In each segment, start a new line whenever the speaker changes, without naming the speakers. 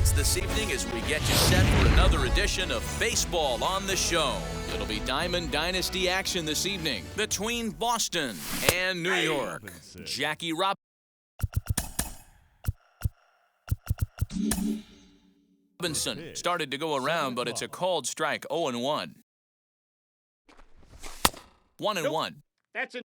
highlights this evening as we get you set for another edition of Baseball on the Show. It'll be Diamond Dynasty action this evening between Boston and New York. Jackie Robinson started to go around, but it's a called strike, 0-1. 1-1.
That's it.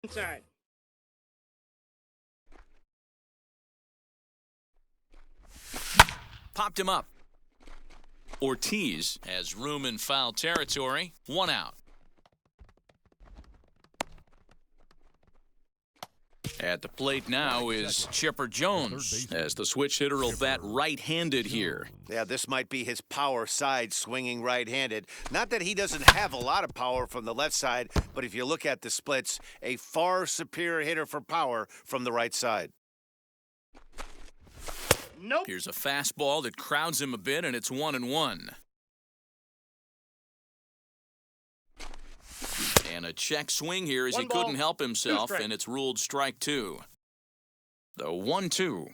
Inside.
Popped him up. Ortiz has room in foul territory. 1 out. At the plate now is Chipper Jones, as the switch hitter will bat right-handed here.
Yeah, this might be his power side, swinging right-handed. Not that he doesn't have a lot of power from the left side, but if you look at the splits, a far superior hitter for power from the right side.
Nope.
Here's a fastball that crowds him a bit, and it's 1-1. And a check swing here as he couldn't help himself, and it's ruled strike 2. The 1-2.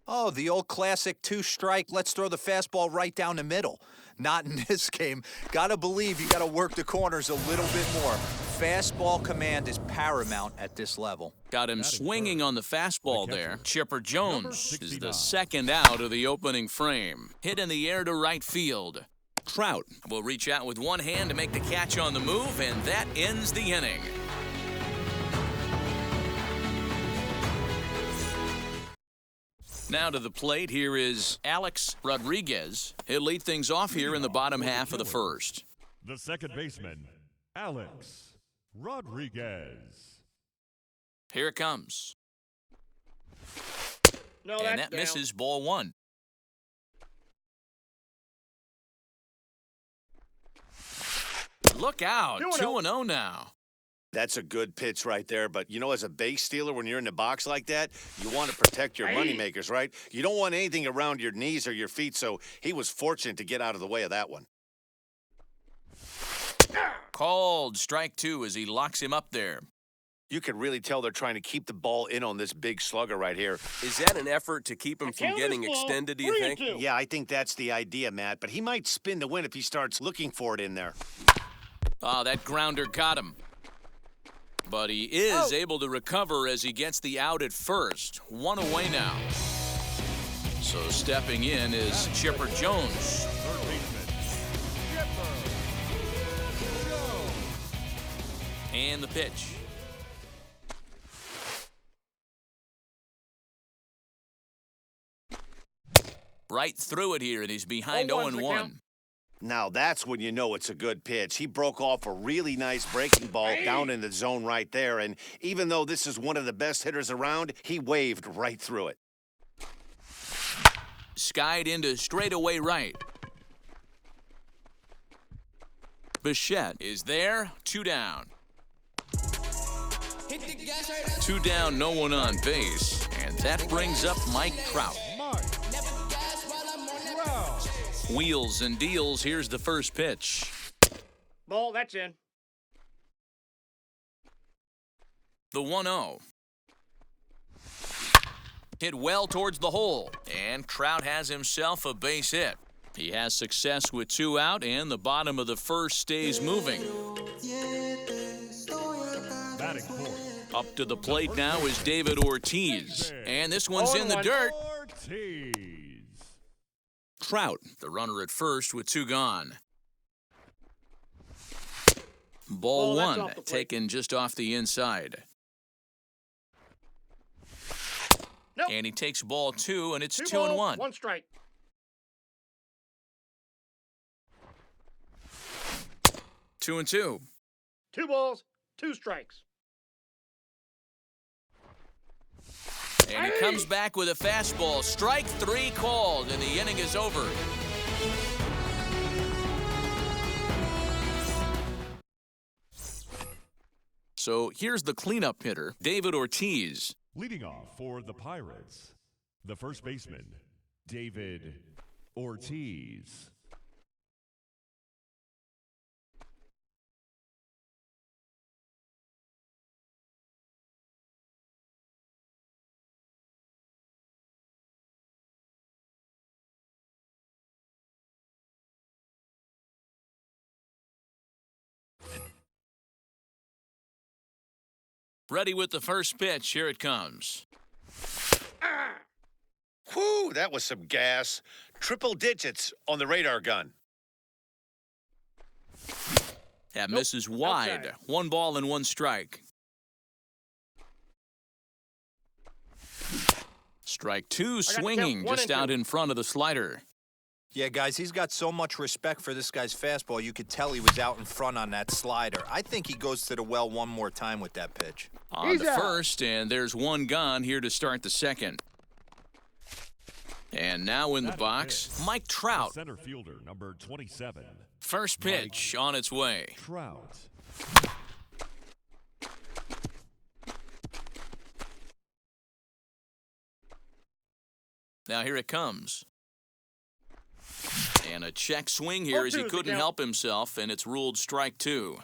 Oh, the old classic 2-strike. Let's throw the fastball right down the middle. Not in this game. Gotta believe you gotta work the corners a little bit more. Fastball command is paramount at this level.
Got him swinging on the fastball there. Chipper Jones is the second out of the opening frame. Hit in the air to right field. Trout will reach out with one hand to make the catch on the move, and that ends the inning. Now to the plate, here is Alex Rodriguez. He'll lead things off here in the bottom half of the first.
The second baseman, Alex Rodriguez.
Here it comes.
No,
And
that's
that misses, ball 1. Look out, 2-0 now.
That's a good pitch right there, but you know, as a base stealer, when you're in the box like that, you want to protect your moneymakers, right? You don't want anything around your knees or your feet, so he was fortunate to get out of the way of that one.
Called strike 2 as he locks him up there.
You can really tell they're trying to keep the ball in on this big slugger right here.
Is that an effort to keep him from getting extended, do you think?
Yeah, I think that's the idea, Matt, but he might spin the win if he starts looking for it in there.
Oh, that grounder got him. But he is able to recover as he gets the out at first. 1 away now. So stepping in is Chipper Jones.
Third baseman, Chipper Jones.
And the pitch. Right through it here, and he's behind 0-1.
Now that's when you know it's a good pitch. He broke off a really nice breaking ball down in the zone right there, and even though this is one of the best hitters around, he waved right through it.
skied into straightaway right. Bichette is there, 2 down. 2 down, no one on base, and that brings up Mike Trout.
Mike Trout.
Wheels and deals, here's the first pitch.
Ball, that's in.
The 1-0. Hit well towards the hole, and Trout has himself a base hit. He has success with 2 out, and the bottom of the first stays moving.
Batting fourth.
Up to the plate now is David Ortiz, and this one's in the dirt.
Ortiz.
Trout, the runner at first with 2 gone. Ball
That's
1,
off the plate.
taken just off the inside.
Nope.
And he takes ball 2, and it's
2
2 and
balls,
1.
1 strike.
2 and 2.
2 balls, 2 strikes.
And he comes back with a fastball. Strike 3 called, and the inning is over. So here's the cleanup hitter, David Ortiz.
Leading off for the Pirates, the first baseman, David Ortiz.
Ready with the first pitch. Here it comes.
Whew, that was some gas. Triple digits on the radar gun.
That misses wide.
Outside.
1 ball and 1 strike. Strike 2 swinging
count 1
just
and 2.
out in front of the slider.
Yeah, guys, he's got so much respect for this guy's fastball. You could tell he was out in front on that slider. I think he goes to the well one more time with that pitch.
On
He's
to
out.
first, and there's 1 gone here to start the second. And now in the
Batting
box,
fifth.
Mike Trout.
Center fielder, number 27,
First pitch on its way.
Trout.
Now here it comes. And a check swing here as he
0-2 is the
couldn't
count.
help himself, and it's ruled strike 2.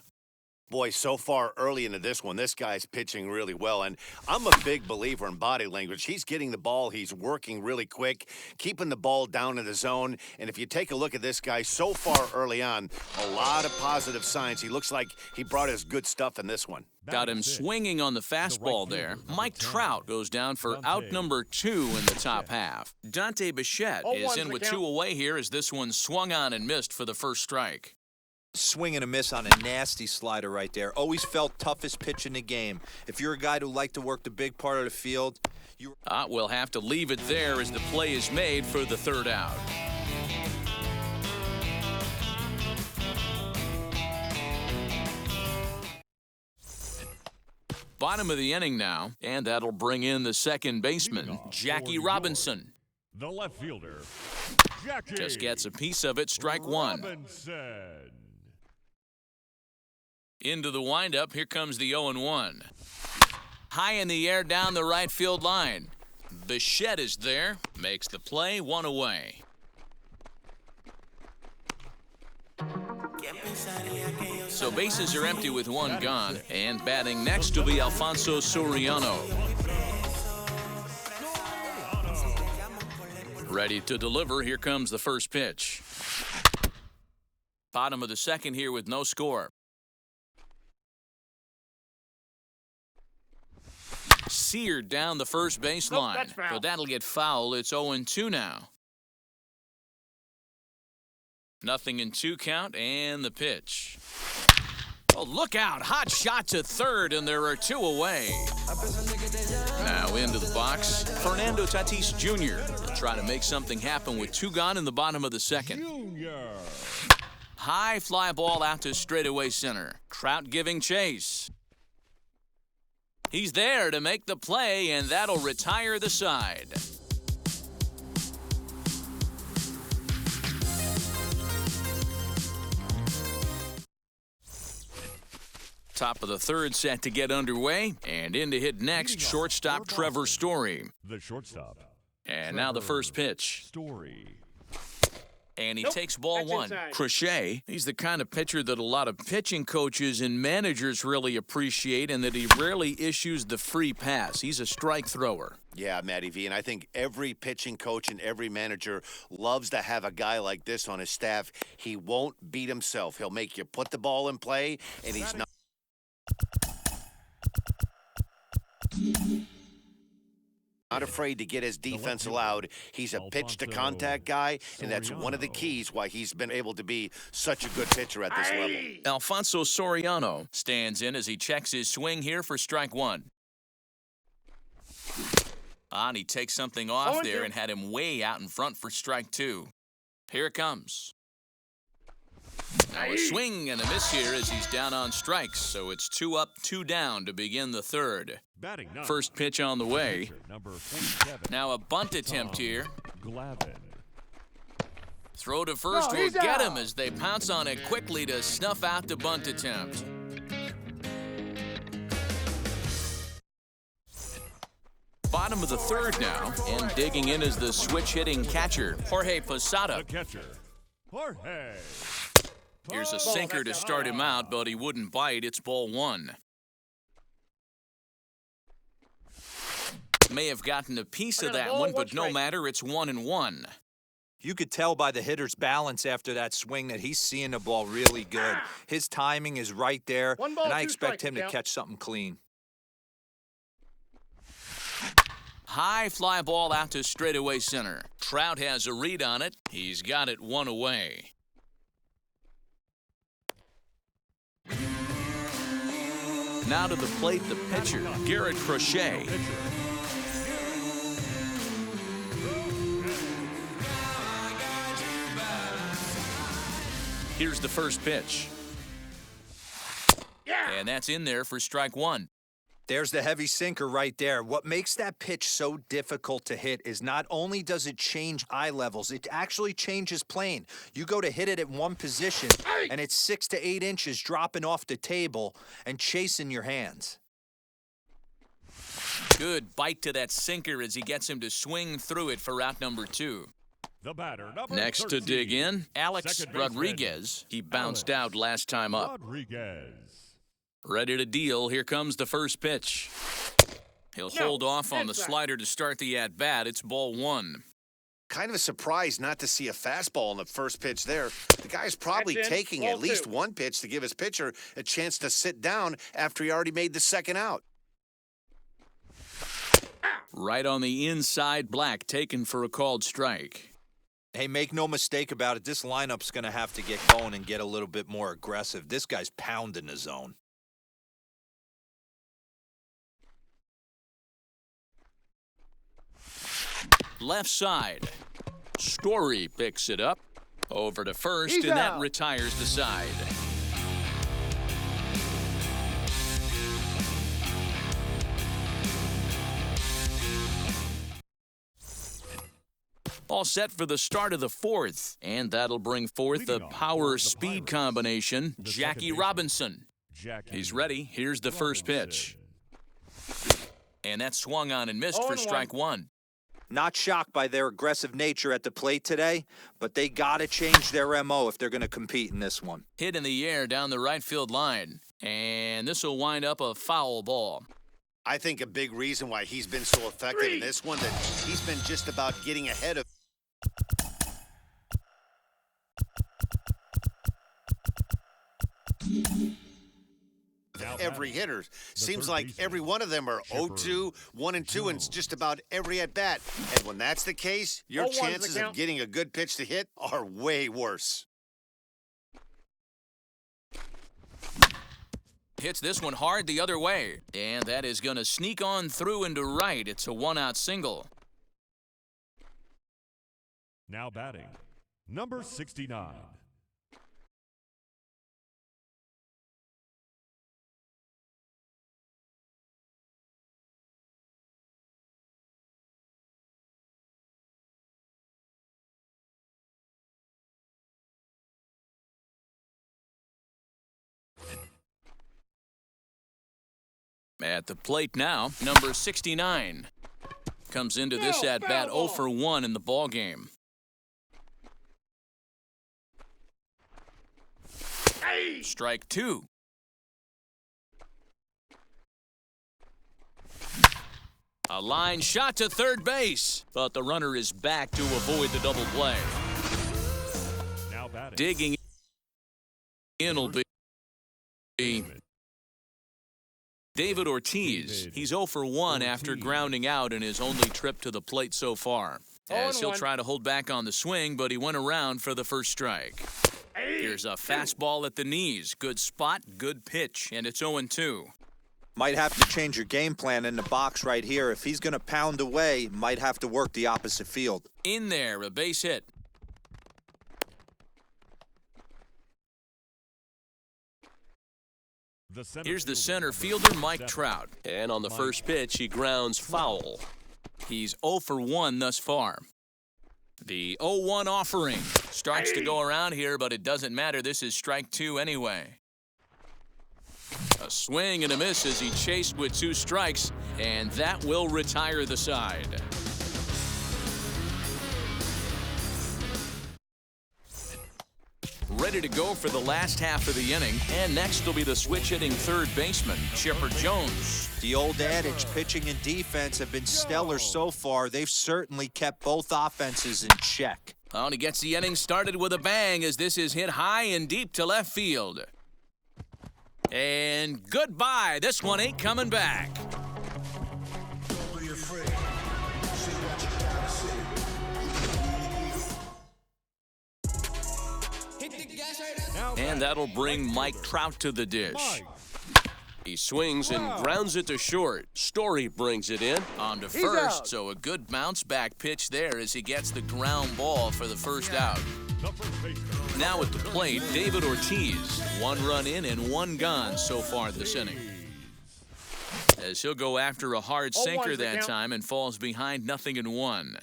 Boy, so far early into this one, this guy's pitching really well. And I'm a big believer in body language. He's getting the ball. He's working really quick, keeping the ball down in the zone. And if you take a look at this guy so far early on, a lot of positive signs. He looks like he brought his good stuff in this one.
Got him
Batting sixth.
swinging on the fastball
fielder,
there.
number
Mike
10,
Trout goes down for
Dante
out number 2 in the top
Bichette.
half. Dante Bichette
0-1
is in
the
with
count.
2 away here as this one swung on and missed for the first strike.
Swing and a miss on a nasty slider right there. Always felt toughest pitch in the game. If you're a guy who liked to work the big part of the field, you
We'll have to leave it there as the play is made for the 3rd out. Bottom of the inning now, and that'll bring in the second baseman,
Leading off
Jackie
for New
Robinson.
The left fielder, Jackie
Just gets a piece of it, strike 1.
Robinson.
Into the windup, here comes the 0-1. High in the air down the right field line. Bichette is there, makes the play, 1 away. So bases are empty with 1 gone, and batting next will be Alfonso Soriano. Ready to deliver, here comes the first pitch. Bottom of the second here with no score. Seared down the first baseline,
that's foul.
but that'll get foul. It's 0-2 now. Nothing in 2 count, and the pitch. Oh, look out. Hot shot to third, and there are 2 away. Now into the box, Fernando Tatis Jr. will try to make something happen with 2 gone in the bottom of the second.
Junior.
High fly ball out to straightaway center. Trout giving chase. He's there to make the play, and that'll retire the side. Top of the third set to get underway, and in to hit next, shortstop Trevor Story.
The shortstop.
And now the first pitch.
Story.
And he
Nope,
takes ball
that's
one.
inside.
Crochet, he's the kind of pitcher that a lot of pitching coaches and managers really appreciate, and that he rarely issues the free pass. He's a strike thrower.
Yeah, Matty V, and I think every pitching coach and every manager loves to have a guy like this on his staff. He won't beat himself. He'll make you put the ball in play, and he's not afraid to get his defense allowed. He's a pitch-to-contact guy, and that's one of the keys why he's been able to be such a good pitcher at this level.
Alfonso Soriano stands in as he checks his swing here for strike one. And he takes something off there and had him way out in front for strike two. Here it comes. Now a swing and a miss here as he's down on strikes, so it's 2 up, 2 down to begin the third.
Batting ninth.
First pitch on the way.
Pitcher number 47.
Now a bunt attempt here.
Glavin.
Throw to first will get him as they pounce on it quickly to snuff out the bunt attempt. Bottom of the third now, and digging in is the switch-hitting catcher, Jorge Posada.
The catcher. Jorge.
Here's a sinker to start him out, but he wouldn't bite. It's ball one. May have gotten a piece of that one, but no matter, it's 1-1.
You could tell by the hitter's balance after that swing that he's seeing the ball really good. His timing is right there,
One ball,
and I
two
expect
strikes,
him to
count.
catch something clean.
High fly ball out to straightaway center. Trout has a read on it. He's got it 1 away. Now to the plate, the pitcher, Garrett Crochet. Here's the first pitch. And that's in there for strike one.
There's the heavy sinker right there. What makes that pitch so difficult to hit is not only does it change eye levels, it actually changes plane. You go to hit it at one position, and it's 6 to 8 inches dropping off the table and chasing your hands.
Good bite to that sinker as he gets him to swing through it for out number 2.
The batter number
Next
13.
to dig in, Alex
Second baseman,
Rodriguez. He bounced out last time up.
Rodriguez.
Ready to deal. Here comes the first pitch. He'll hold off on the
inside.
slider to start the at-bat. It's ball one.
Kind of a surprise not to see a fastball on the first pitch there. The guy's probably
That's in.
taking
Ball
at least
two.
one pitch to give his pitcher a chance to sit down after he already made the second out.
Right on the inside, Black taken for a called strike.
Hey, make no mistake about it, this lineup's going to have to get going and get a little bit more aggressive. This guy's pounding the zone.
Left side. Story picks it up. Over to first, and that retires the side. All set for the start of the fourth, and that'll bring forth the
Leading off for
power-speed
the Pirates,
combination,
the
Jackie
second baseman,
Robinson.
Jackie
He's ready. Here's the first pitch. And that swung on and missed for
0-1.
strike one.
Not shocked by their aggressive nature at the plate today, but they got to change their MO if they're going to compete in this one.
Hit in the air down the right field line. And this will wind up a foul ball.
I think a big reason why he's been so effective in this one that he's been just about getting ahead of every hitter. Seems
third
like
baseman,
every one of them are 0-2, 1-2, and just about every at bat. And when that's the case, your
0-1's the
chances of
count.
getting a good pitch to hit are way worse.
Hits this one hard the other way. And that is going to sneak on through into right. It's a one-out single.
now batting. Number 69.
At the plate now, number 69. Comes into this at-bat 0 for 1 in the ballgame. Strike 2. A line shot to third base, but the runner is back to avoid the double play.
Now batting.
Digging in will be David Ortiz. He's 0 for 1 after grounding out in his only trip to the plate so far. As he'll try to hold back on the swing, but he went around for the first strike. Here's a fastball at the knees. Good spot, good pitch, and it's 0-2.
Might have to change your game plan in the box right here. If he's going to pound away, might have to work the opposite field.
In there, a base hit. Here's the center fielder, Mike Trout.
And on the first pitch, he grounds foul.
He's 0 for 1 thus far. The 0-1 offering starts to go around here, but it doesn't matter. This is strike 2 anyway. A swing and a miss as he chased with 2 strikes, and that will retire the side. Ready to go for the last half of the inning, and next will be the switch-hitting third baseman, Chipper Jones.
The old adage, pitching and defense have been stellar so far. They've certainly kept both offenses in check.
Oh, and he gets the inning started with a bang as this is hit high and deep to left field. And goodbye. This one ain't coming back. And that'll bring Mike Trout to the dish.
He swings and grounds it to short. Story brings it in.
On to first, so a good bounce-back pitch there as he gets the ground ball for the first out. Now at the plate, David Ortiz. 1 run in and 1 gone so far this inning. As he'll go after a hard sinker that time and falls behind 0-1.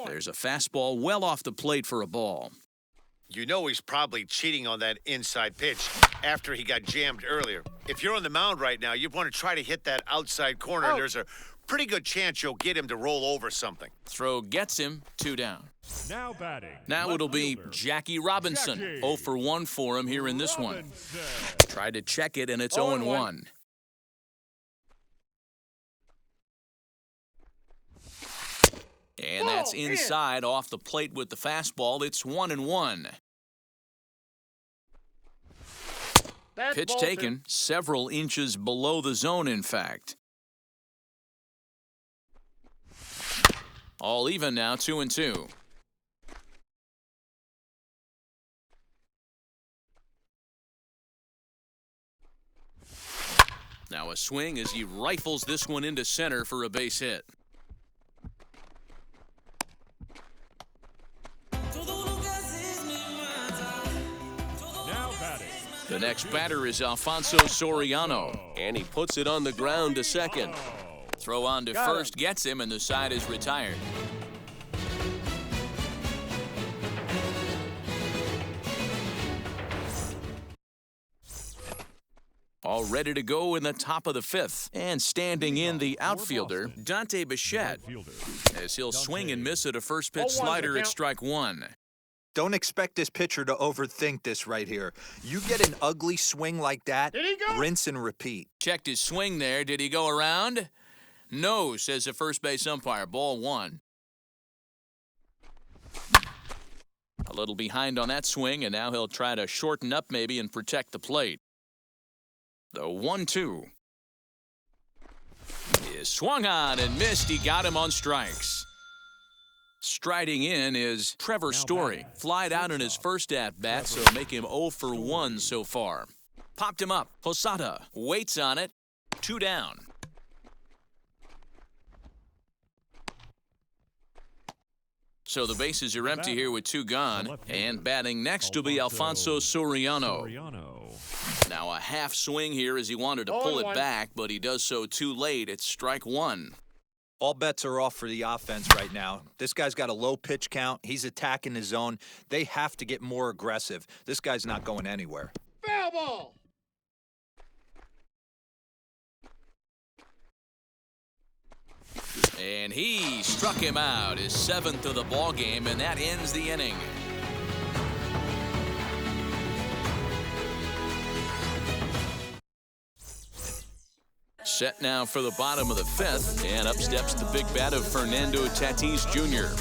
There's a fastball well off the plate for a ball.
You know he's probably cheating on that inside pitch after he got jammed earlier. If you're on the mound right now, you want to try to hit that outside corner, and there's a pretty good chance you'll get him to roll over something.
Throw gets him, 2 down.
Now batting.
Now it'll be Jackie Robinson. 0 for 1 for him here in this one. Tried to check it, and it's 0-1. And that's inside off the plate with the fastball. It's 1-1. Pitch taken several inches below the zone, in fact. All even now, 2-2. Now a swing as he rifles this one into center for a base hit. The next batter is Alfonso Soriano.
And he puts it on the ground to second.
Throw on to first gets him, and the side is retired. All ready to go in the top of the 5th. And standing in the outfielder, Dante Bichette. As he'll swing and miss at a first pitch slider at strike 1.
Don't expect this pitcher to overthink this right here. You get an ugly swing like that, rinse and repeat.
Checked his swing there. Did he go around? No, says the first base umpire. Ball 1. A little behind on that swing, and now he'll try to shorten up maybe and protect the plate. The 1-2 is swung on and missed. He got him on strikes. Striding in is Trevor Story. Flied out in his first at-bat, so make him 0 for 1 so far. Popped him up. Posada waits on it. 2 down. So the bases are empty here with 2 gone. And batting next will be Alfonso Soriano. Now a half swing here as he wanted to pull it back, but he does so too late. It's strike 1.
All bets are off for the offense right now. This guy's got a low pitch count. He's attacking his zone. They have to get more aggressive. This guy's not going anywhere.
Foul ball.
And he struck him out, his 7th of the ball game, and that ends the inning. Set now for the bottom of the 5th, and up steps the big bat of Fernando Tatis Jr.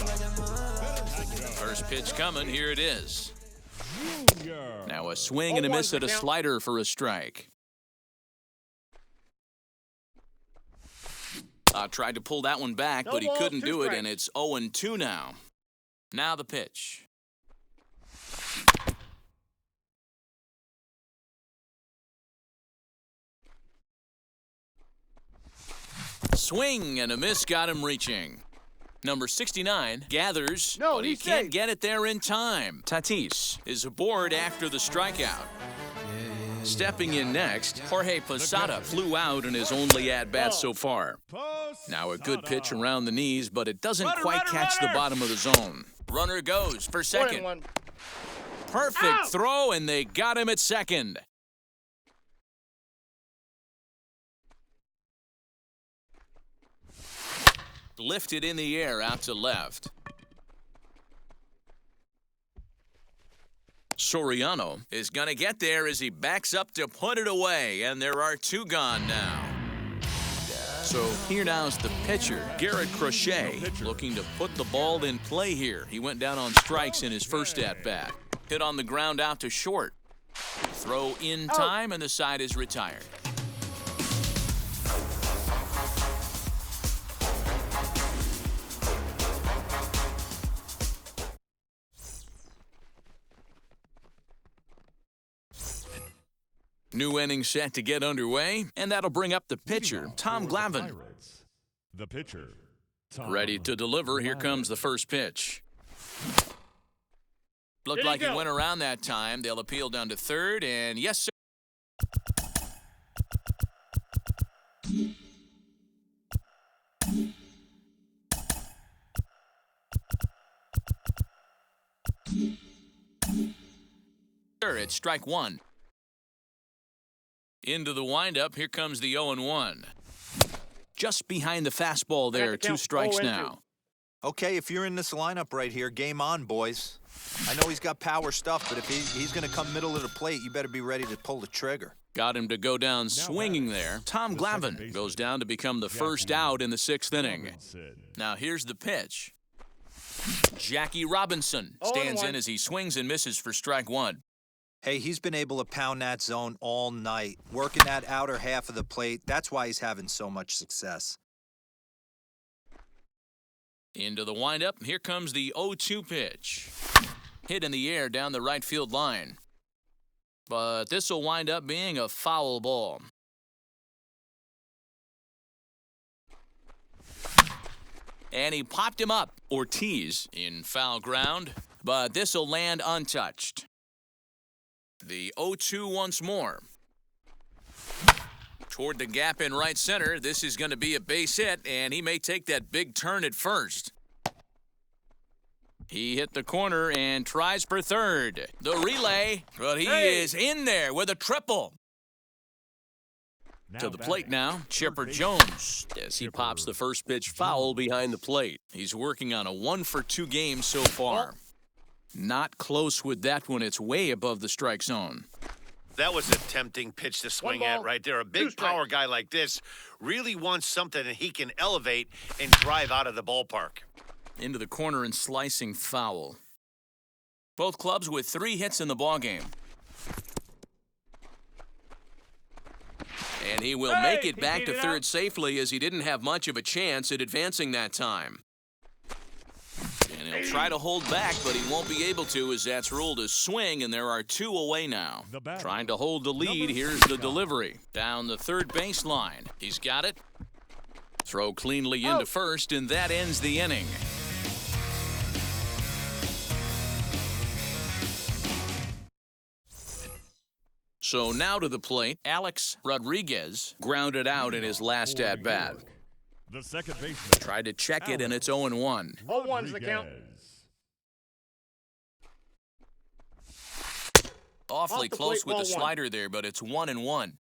First pitch coming, here it is. Now a swing and a miss at a slider for a strike. Tried to pull that one back, but he couldn't do it, and it's 0-2 now. Now the pitch. Swing and a miss got him reaching. Number 69 gathers, but he can't get it there in time. Tatis is aboard after the strikeout. Stepping in next, Jorge Posada flew out in his only at-bat so far. Now a good pitch around the knees, but it doesn't quite catch the bottom of the zone. Runner goes for second. Perfect throw, and they got him at second. Lifted in the air out to left. Soriano is going to get there as he backs up to put it away, and there are 2 gone now. So here now's the pitcher, Garrett Crochet, looking to put the ball in play here. He went down on strikes in his first at-bat. Hit on the ground out to short. Throw in time, and the side is retired. New inning set to get underway, and that'll bring up the pitcher, Tom Glavine.
The pitcher, Tom
Ready to deliver. Here comes the first pitch. Looked like he went around that time. They'll appeal down to third, and yes, sir. It's strike 1. Into the windup, here comes the 0-1. Just behind the fastball there, 2 strikes now.
Okay, if you're in this lineup right here, game on, boys. I know he's got power stuff, but if he's going to come middle of the plate, you better be ready to pull the trigger.
Got him to go down swinging there. Tom Glavine goes down to become the first out in the 6th inning. Now here's the pitch. Jackie Robinson stands in as he swings and misses for strike 1.
Hey, he's been able to pound that zone all night, working that outer half of the plate. That's why he's having so much success.
Into the windup, here comes the 0-2 pitch. Hit in the air down the right field line. But this will wind up being a foul ball. And he popped him up, Ortiz, in foul ground. But this will land untouched. The 0-2 once more. Toward the gap in right center. This is going to be a base hit, and he may take that big turn at first. He hit the corner and tries for third. The relay, but he is in there with a triple. To the plate now, Chipper Jones, as he pops the first pitch foul behind the plate. He's working on a 1-for-2 game so far. Not close with that one. It's way above the strike zone.
That was a tempting pitch to swing at right there. A big power guy like this really wants something that he can elevate and drive out of the ballpark.
Into the corner and slicing foul. Both clubs with 3 hits in the ballgame. And he will make it back to third safely, as he didn't have much of a chance at advancing that time. And he'll try to hold back, but he won't be able to, as that's ruled a swing, and there are 2 away now. Trying to hold the lead. Here's the delivery. Down the third baseline. He's got it. Throw cleanly into first, and that ends the inning. So now to the plate, Alex Rodriguez grounded out in his last at-bat.
The second baseman
Tried to check it, and it's 0-1.
0-1's the count.
Awfully close with the
1-1.
slider there, but it's 1-1.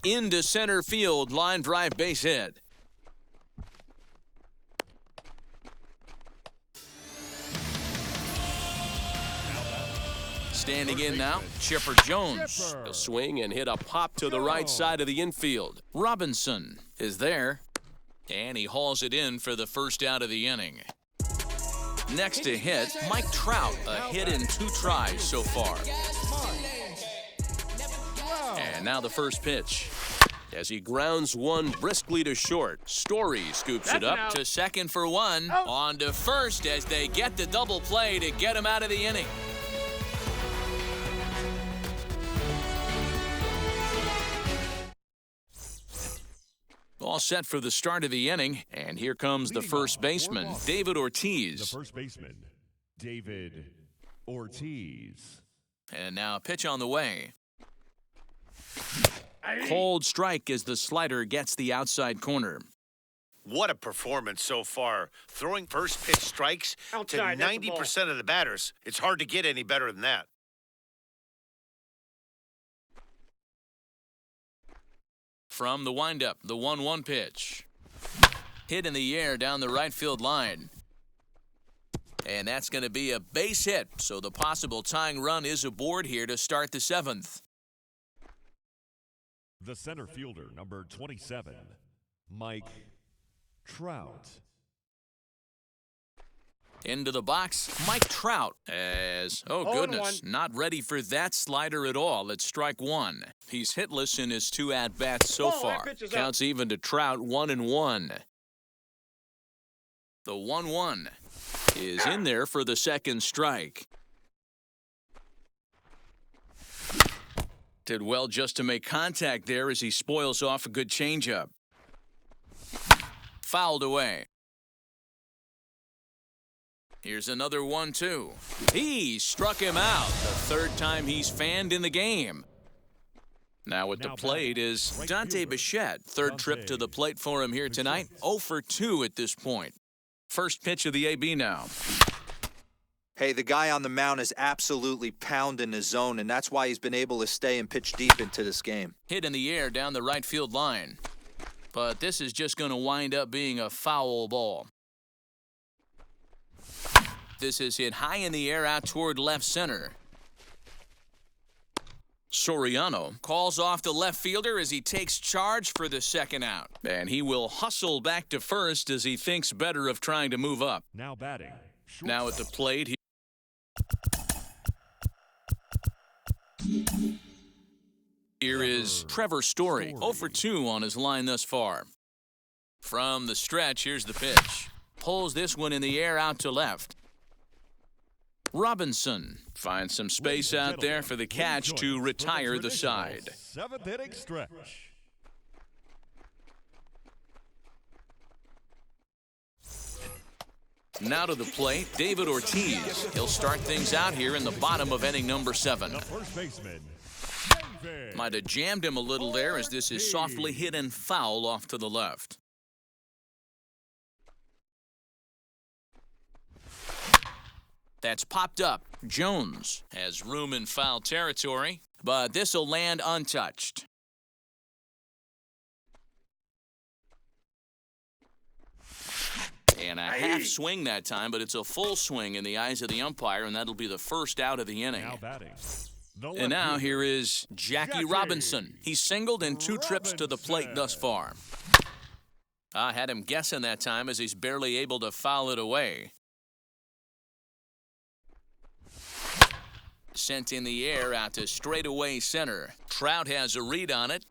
Into center field, line drive base hit. Standing in now, Chipper Jones.
He'll swing and hit a pop to the right side of the infield.
Robinson is there, and he hauls it in for the first out of the inning. Next to hit, Mike Trout, a hit in 2 tries so far. And now the first pitch.
As he grounds one briskly to short,
Story scoops it up to second for 1. On to first as they get the double play to get him out of the inning. All set for the start of the inning, and here comes the first baseman, David Ortiz.
The first baseman, David Ortiz.
And now a pitch on the way. Cold strike as the slider gets the outside corner.
What a performance so far. Throwing first pitch strikes
Outside,
to
that's the ball.
90% of the batters. It's hard to get any better than that.
From the windup, the 1-1 pitch. Hit in the air down the right field line. And that's going to be a base hit, so the possible tying run is aboard here to start the 7th.
The center fielder, number 27, Mike Trout.
Into the box, Mike Trout as, oh goodness,
0-1.
not ready for that slider at all. It's strike 1. He's hitless in his 2 at-bats so
Ball, that
far.
pitch is up.
Counts even to Trout, 1-1. The 1-1 is in there for the second strike. Did well just to make contact there as he spoils off a good changeup. Fouled away. Here's another 1-2. He struck him out. The 3rd time he's fanned in the game. Now at the plate is Dante Bichette. 3rd trip to the plate for him here tonight. 0 for 2 at this point. First pitch of the AB now.
Hey, the guy on the mound is absolutely pounding his zone, and that's why he's been able to stay and pitch deep into this game.
Hit in the air down the right field line. But this is just going to wind up being a foul ball. This is hit high in the air out toward left center. Soriano calls off the left fielder as he takes charge for the second out. And he will hustle back to first as he thinks better of trying to move up.
Now batting.
Now at the plate. Here is Trevor Story. 0 for 2 on his line thus far. From the stretch, here's the pitch. Pulls this one in the air out to left. Robinson finds some space out there for the catch to retire the side.
7th inning stretch.
Now to the plate, David Ortiz. He'll start things out here in the bottom of inning number 7.
The first baseman, David.
Might have jammed him a little there as this is softly hit and foul off to the left. That's popped up. Jones has room in foul territory, but this will land untouched. And a half swing that time, but it's a full swing in the eyes of the umpire, and that'll be the first out of the inning.
Now batting. The
And now
left
here is Jackie Robinson. He's singled in 2 trips to the plate thus far. I had him guessing that time as he's barely able to foul it away. Sent in the air out to straightaway center. Trout has a read on it.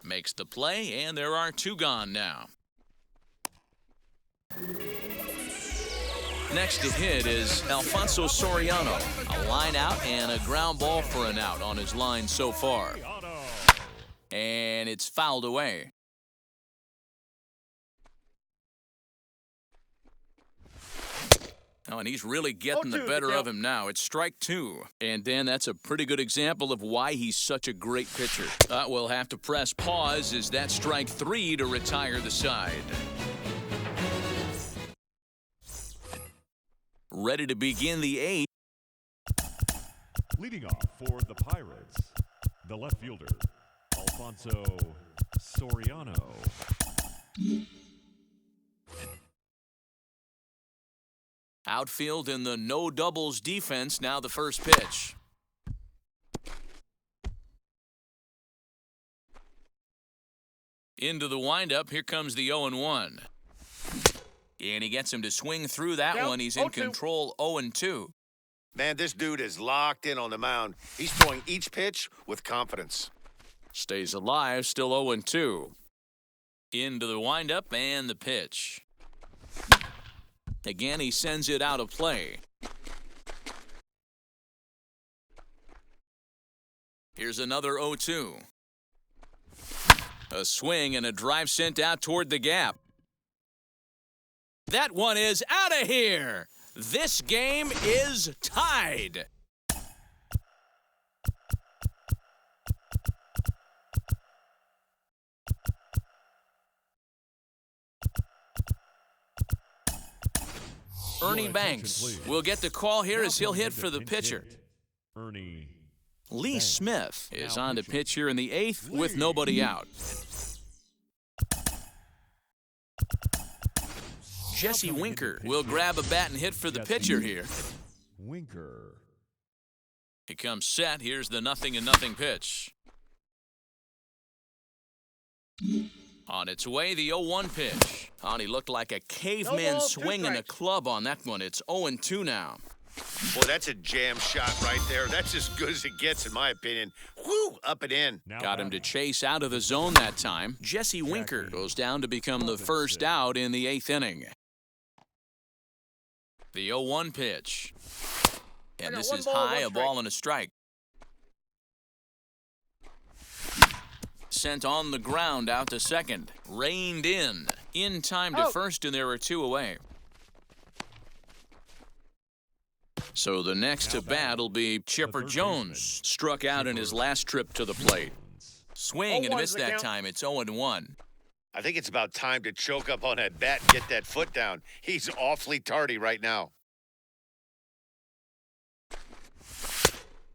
Makes the play, and there are 2 gone now. Next to hit is Alfonso Soriano. A line out and a ground ball for an out on his line so far. And it's fouled away. Oh, and he's really getting the
0-2,
better
Miguel.
of him now. It's strike 2. And Dan, that's a pretty good example of why he's such a great pitcher. We'll have to press pause as that strike 3 to retire the side. Ready to begin the 8th.
leading off for the Pirates, the left fielder, Alfonso Soriano.
Outfield in the no doubles defense. Now the first pitch. Into the windup. Here comes the 0-1. And he gets him to swing through that
Count
one. He's in
0-2.
control, 0-2.
Man, this dude is locked in on the mound. He's throwing each pitch with confidence.
Stays alive, still 0-2. Into the windup and the pitch. Again, he sends it out of play. Here's another 0-2. A swing and a drive sent out toward the gap. That one is out of here. This game is tied. Ernie Banks will get the call here as he'll hit for the pitcher.
Ernie.
Lee Smith is on to pitch here in the 8th with nobody out. Jesse Winker will grab a bat and hit for the pitcher here.
Winker.
He comes set. Here's the 0-0 pitch. On its way, the 0-1 pitch. He looked like a caveman
No ball, 2
swinging a
strikes.
club on that one. It's 0-2 now.
Boy, that's a jam shot right there. That's as good as it gets, in my opinion. Whoo, up and in.
Now
Got him to
batting.
chase out of the zone that time. Jesse Winker goes down to become the first out in the 8th inning. The 0-1 pitch. And
got
this
1
is
ball,
high,
1
a ball and a strike. Sent on the ground out to second. Reined in. In time to
Out.
first, and there were 2 away. So the next to bat will be Chipper
third
Jones.
baseman,
Struck out in his last trip to the plate. Swing and
0-1's
missed
the
that
count.
time. It's 0-1.
I think it's about time to choke up on that bat and get that foot down. He's awfully tardy right now.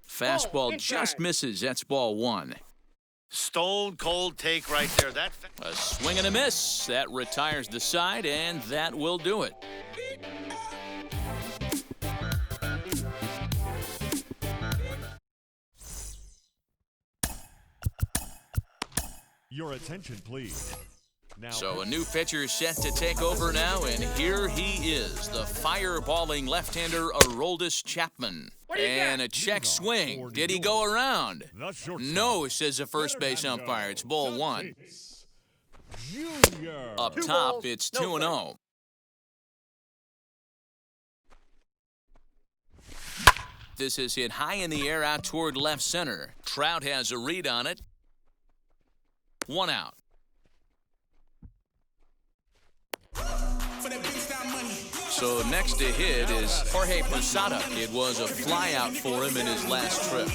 Fastball
inside.
just misses. That's ball 1.
Stone cold take right there. That
A swing and a miss. That retires the side, and that will do it.
Your attention, please. Now,
So a new pitcher set to take over now, and here he is, the fireballing left-hander Aroldis Chapman.
What do you
And
got?
a check swing. Did he go around?
the shortstop.
No, says the first base
Fernando
umpire. It's ball 1.
Tatis Jr.
Up
2
top,
balls,
it's
no
2-0. This is hit high in the air out toward left center. Trout has a read on it. 1 out. So next to hit is Jorge Posada. It was a flyout for him in his last trip.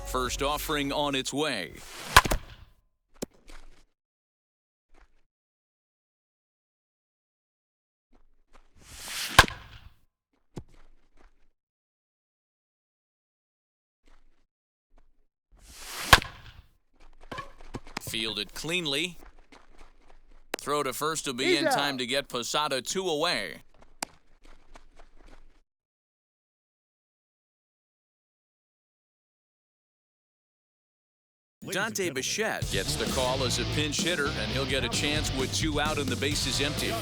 First offering on its way. Fielded cleanly. Throw to first will be
He's
in time
out.
to get Posada 2 away.
Ladies and
Dante
gentlemen,
Bichette gets the call as a pinch hitter, and he'll get a chance with 2 out and the bases empty.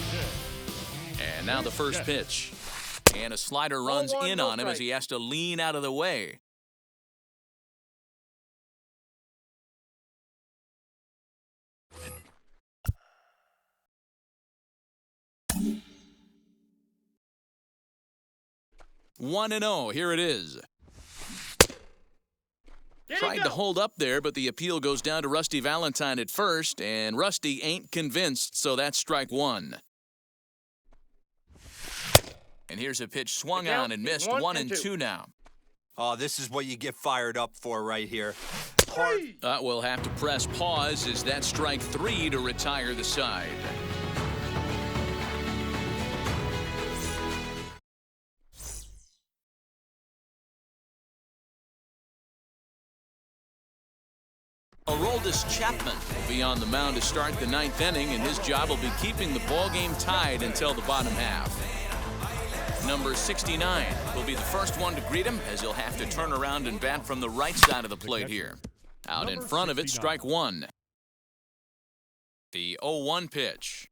And now the first pitch. And a slider runs
0-1,
in
no
on him as
strike.
he has to lean out of the way. One and 0. Here it is.
Did he
Tried to
go?
hold up there, but the appeal goes down to Rusty Valentine at first, and Rusty ain't convinced, so that's strike 1. And here's a pitch swung
The count
on and
is
missed.
1
1
and
and
2.
2 now.
Oh, this is what you get fired up for right here.
Three.
We'll have to press pause as that strike 3 to retire the side. Aroldis Chapman will be on the mound to start the 9th inning, and his job will be keeping the ball game tied until the bottom half. Number 69 will be the first one to greet him, as he'll have to turn around and bat from the right side of the plate here. Out in front of it, strike one. The 0-1 pitch.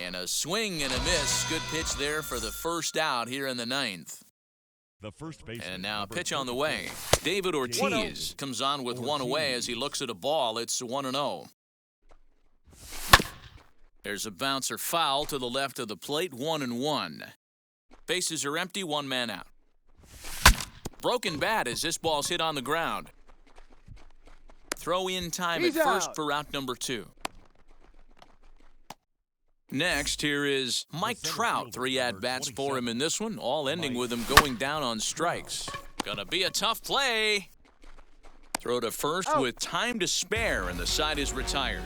And a swing and a miss. Good pitch there for the first out here in the 9th.
The first baseman.
And now pitch on the way. David Ortiz comes on with one away as he looks at a ball. It's 1-0. There's a bouncer foul to the left of the plate, 1-1. Bases are empty, one man out. Broken bat as this ball's hit on the ground. Throw in time at first for out number 2. Next, here is Mike Trout. 3 at-bats for him in this one, all ending with him going down on strikes. Gonna be a tough play. Throw to first with time to spare, and the side is retired.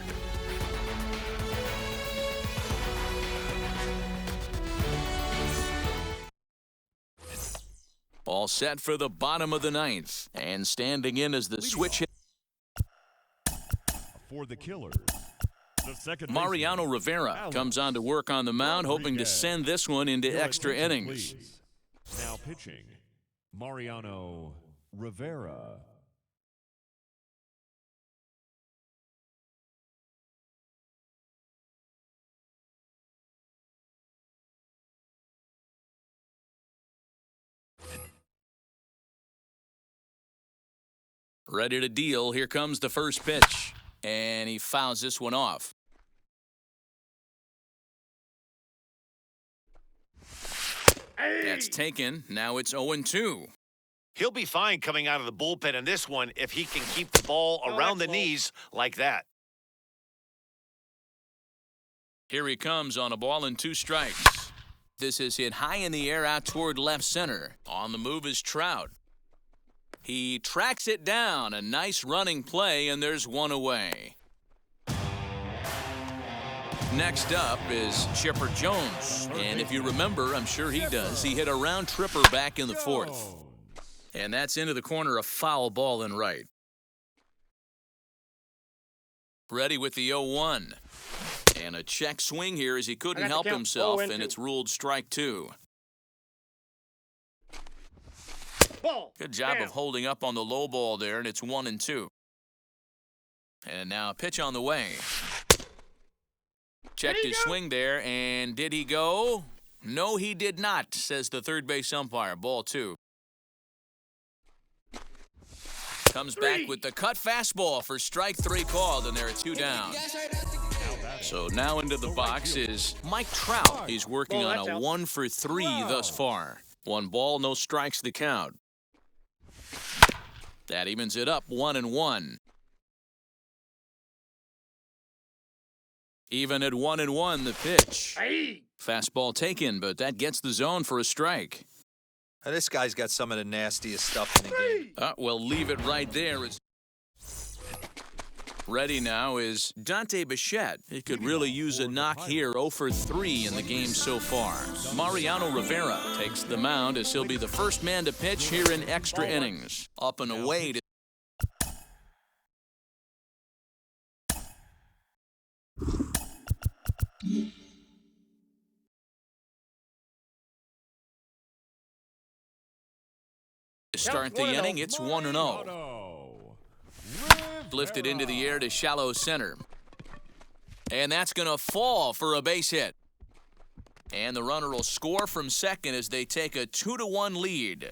All set for the bottom of the 9th, and standing in as the switch hit.
For the Killers, the second
Mariano
baseman,
Rivera
Alex
comes on to work on the mound, hoping to
Rodriguez.
send this one into
Your
extra
attention,
innings.
please. Now pitching, Mariano Rivera.
Ready to deal. Here comes the first pitch. And he fouls this one off. That's taken. Now it's 0-2.
He'll be fine coming out of the bullpen in this one if he can keep the ball around the knees like that.
Here he comes on a ball and 2 strikes. This is hit high in the air out toward left center. On the move is Trout. He tracks it down. A nice running play, and there's one away. Next up is Chipper Jones. And if you remember, I'm sure he does, he hit a round tripper back in the 4th. And that's into the corner, a foul ball and right. Ready with the 0-1. And a check swing here as he couldn't help himself, and it's ruled strike 2.
Ball.
Good job of holding up on the low ball there, and it's 1-2. And now a pitch on the way. Checked his swing there, and did he go? No, he did not, says the third base umpire. Ball 2. Comes back with the cut fastball for strike 3 called, and there are 2 down. So now into the box is Mike Trout. He's working on a 1 for 3 thus far. 1 ball, no strikes the count. That evens it up, 1-1. Even at 1-1, the pitch. Fastball taken, but that gets the zone for a strike.
Now, this guy's got some of the nastiest stuff in the game.
We'll leave it right there. Ready now is Dante Bichette. He could really use a knock here, 0 for 3 in the game so far. Mariano Rivera takes the mound as he'll be the first man to pitch here in extra innings. Up and away to start the inning. It's 1-0. Lifted into the air to shallow center. And that's going to fall for a base hit. And the runner will score from second as they take a 2-1 lead.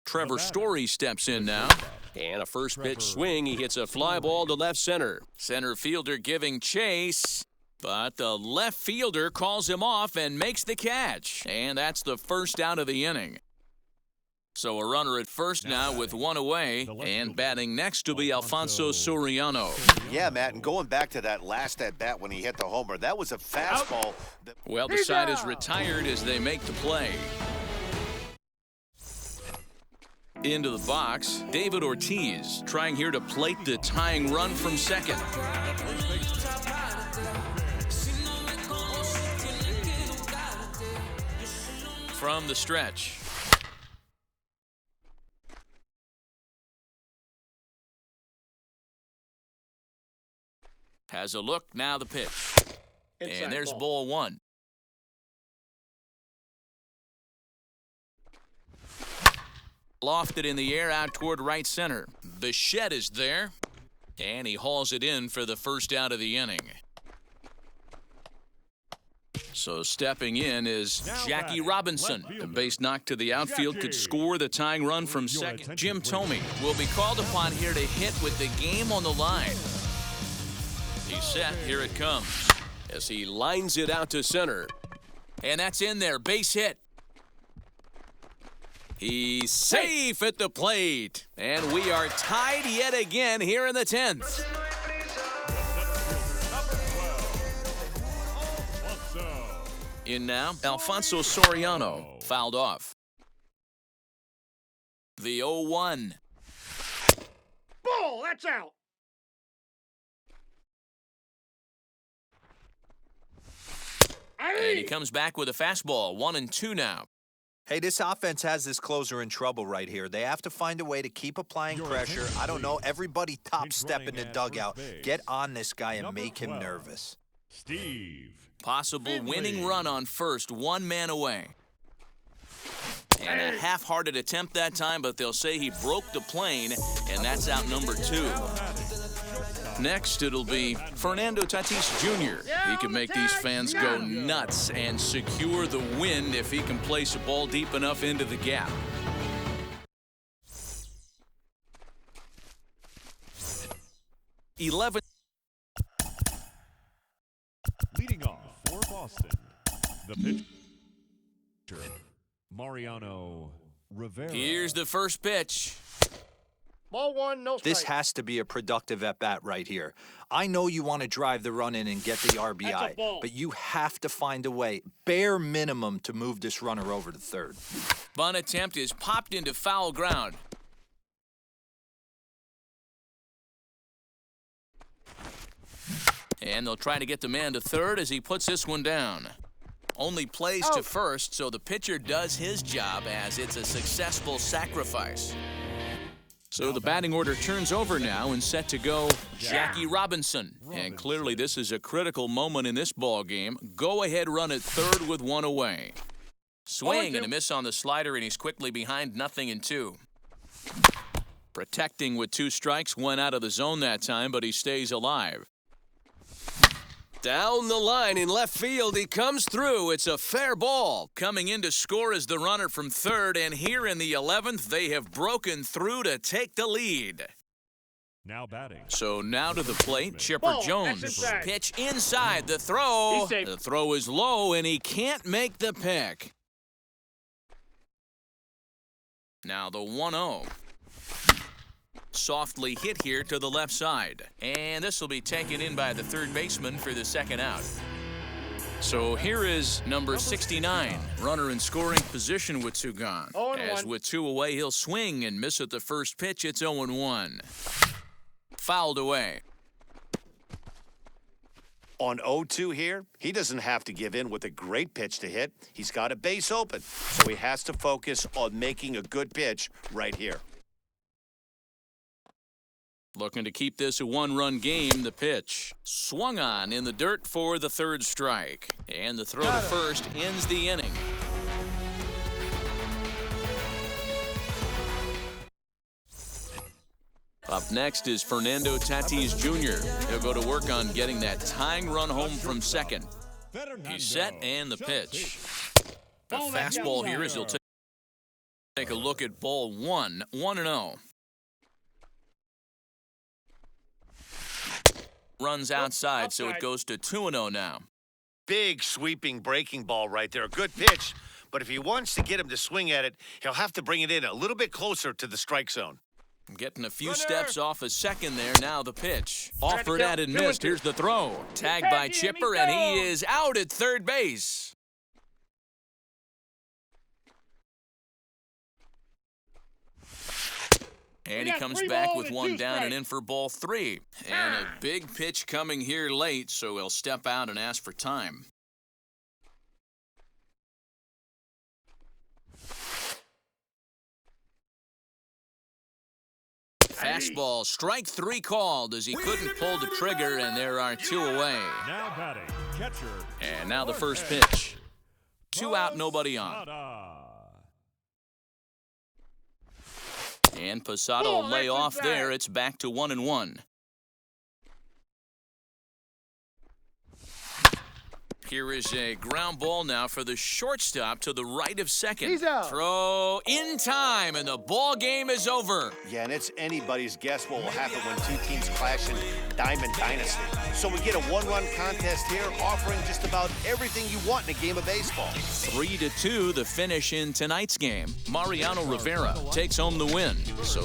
Trevor Story steps in now.
And a first pitch swing. He hits a fly ball to left center.
Center fielder giving chase. But the left fielder calls him off and makes the catch. And that's the first out of the inning. So a runner at first now with 1 away. And batting next to be Alfonso Soriano.
Yeah, Matt, and going back to that last at-bat when he hit the homer, that was a fastball.
Well, the side is retired as they make the play. Into the box, David Ortiz trying here to plate the tying run from second. from the stretch. Has a look, now the pitch.
Inside
And there's
ball.
ball one. Lofted in the air out toward right center. Bichette is there, and he hauls it in for the first out of the inning. So stepping in is
Now
Jackie
batting,
Robinson.
left
A
fielder,
base knock to the outfield could
Jackie.
score the tying run from
Your
second.
attention,
Jim
please.
Thome will be called upon here to hit with the game on the line. He's set, here it comes.
As he lines it out to center.
And that's in there, base hit. He's safe at the plate. And we are tied yet again here in the 10th. In now, Alfonso Soriano, fouled off. The 0-1.
Ball, that's out.
And he comes back with a fastball, 1-2 now.
Hey, this offense has this closer in trouble right here. They have to find a way to keep applying
Your
pressure.
attention,
I don't know.
please.
Everybody top
Pinch
step in
running
the
at
dugout.
first base.
Get on this guy and
Number
make him
12.
nervous.
Steve.
Possible
Finley.
winning run on first, one man away. And a half-hearted attempt that time, but they'll say he broke the plane, and that's out number 2. Next, it'll be Fernando Tatis Jr. He can make these fans go nuts and secure the win if he can place a ball deep enough into the gap.
Leading off for Boston, the pitcher, Mariano Rivera.
Here's the first pitch.
Ball one, no strike.
This has to be a productive at-bat right here. I know you want to drive the run in and get the
That's
RBI,
a ball.
but you have to find a way, bare minimum, to move this runner over to third.
Bunt attempt is popped into foul ground. And they'll try to get the man to third as he puts this one down. Only plays to first, so the pitcher does his job as it's a successful sacrifice. So the batting order turns over now and set to go Jackie Robinson. And clearly this is a critical moment in this ball game. Go ahead run at third with one away. Swing and a miss on the slider, and he's quickly behind 0-2. Protecting with 2 strikes, went out of the zone that time, but he stays alive.
Down the line in left field, he comes through. It's a fair ball.
Coming in to score is the runner from third, and here in the 11th, they have broken through to take the lead.
Now batting.
So now to the plate, Chipper
Ball,
Jones.
that's inside.
Pitch inside, the throw.
He's safe.
The throw is low, and he can't make the pick. Now the 1-0. Softly hit here to the left side. And this will be taken in by the third baseman for the second out. So here is number 69, runner in scoring position with 2 gone.
0-1.
As with 2 away, he'll swing and miss at the first pitch. It's 0-1. Fouled away.
On 0-2 here, he doesn't have to give in with a great pitch to hit. He's got a base open, so he has to focus on making a good pitch right here.
Looking to keep this a 1-run game, the pitch. Swung on in the dirt for the third strike. And the throw to first ends the inning. Up next is Fernando Tatis Jr. He'll go to work on getting that tying run home from second. He's set and the pitch. The fastball here is he'll take a look at ball 1, 1-0. Runs outside, so it goes to 2-0 now.
Big sweeping breaking ball right there. A good pitch, but if he wants to get him to swing at it, he'll have to bring it in a little bit closer to the strike zone.
Getting a few steps off a second there. Now the pitch. Offered at and missed. Here's the throw. Tagged by Chipper, and he is out at third base. And he comes back with 1 down and in for ball 3. And a big pitch coming here late, so he'll step out and ask for time. Fastball, strike 3 called as he couldn't pull the trigger, and there are 2 away.
Now batting, catcher.
And now the first pitch. 2 out, nobody on. And Posada will lay off there. It's back to 1-1. Here is a ground ball now for the shortstop to the right of second.
He's out.
Throw in time, and the ball game is over.
Yeah, and it's anybody's guess what will happen when 2 teams clash in Diamond Dynasty. So we get a 1-run contest here, offering just about everything you want in a game of baseball.
3-2, the finish in tonight's game. Mariano Rivera takes home the win. So